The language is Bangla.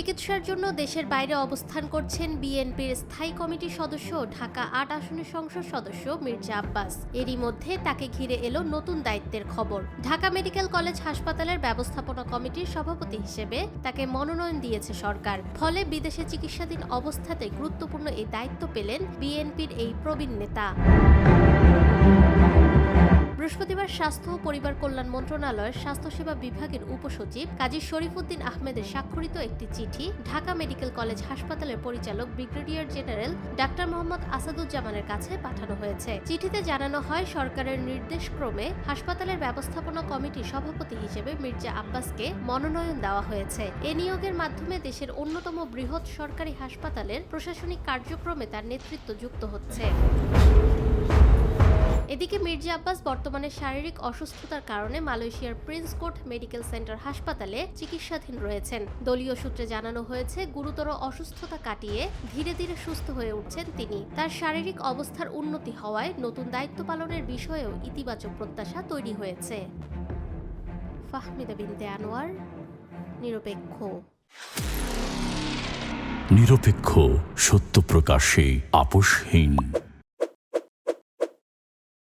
চিকিৎসার জন্য দেশের বাইরে অবস্থান করছেন বিএনপির স্থায়ী কমিটির সদস্য ঢাকা ৮ আসনের সংসদ সদস্য মির্জা আব্বাস। এরই মধ্যে তাকে ঘিরে এলো নতুন দায়িত্বের খবর। ঢাকা মেডিকেল কলেজ হাসপাতালের ব্যবস্থাপনা কমিটির সভাপতি হিসেবে তাকে মনোনয়ন দিয়েছে সরকার। ফলে বিদেশে চিকিৎসাধীন অবস্থাতে গুরুত্বপূর্ণ এই দায়িত্ব পেলেন বিএনপির এই প্রবীণ নেতা। বৃহস্পতিবার স্বাস্থ্য ও পরিবার কল্যাণ মন্ত্রণালয়ের স্বাস্থ্যসেবা বিভাগের উপসচিব কাজী শরীফুদ্দীন আহমেদের স্বাক্ষরিত একটি চিঠি ঢাকা মেডিকেল কলেজ হাসপাতালের পরিচালক ব্রিগেডিয়ার জেনারেল ডাক্তার মোহাম্মদ আসাদুজ্জামানের কাছে পাঠানো হয়েছে। চিঠিতে জানানো হয়, সরকারের নির্দেশক্রমে হাসপাতালের ব্যবস্থাপনা কমিটির সভাপতি হিসেবে মির্জা আব্বাসকে মনোনয়ন দেওয়া হয়েছে। এ নিয়োগের মাধ্যমে দেশের অন্যতম বৃহৎ সরকারি হাসপাতালের প্রশাসনিক কার্যক্রমে তার নেতৃত্ব যুক্ত হচ্ছে। এদিকে মির্জা আব্বাস বর্তমানে শারীরিক অসুস্থতার কারণে মালয়েশিয়ার প্রিন্স কোর্ট মেডিকেল সেন্টার হাসপাতালে চিকিৎসাধীন রয়েছেন। দলীয় সূত্রে জানানো হয়েছে, গুরুতর অসুস্থতা কাটিয়ে ধীরে ধীরে সুস্থ হয়ে উঠছেন তিনি। তার শারীরিক অবস্থার উন্নতি হওয়ায় নতুন দায়িত্ব পালনের বিষয়েও ইতিবাচক প্রত্যাশা তৈরি হয়েছে। ফাহমিদা বিনতে আনোয়ার, নিরপেক্ষ। নিরপেক্ষ, সত্য প্রকাশে আপোষহীন।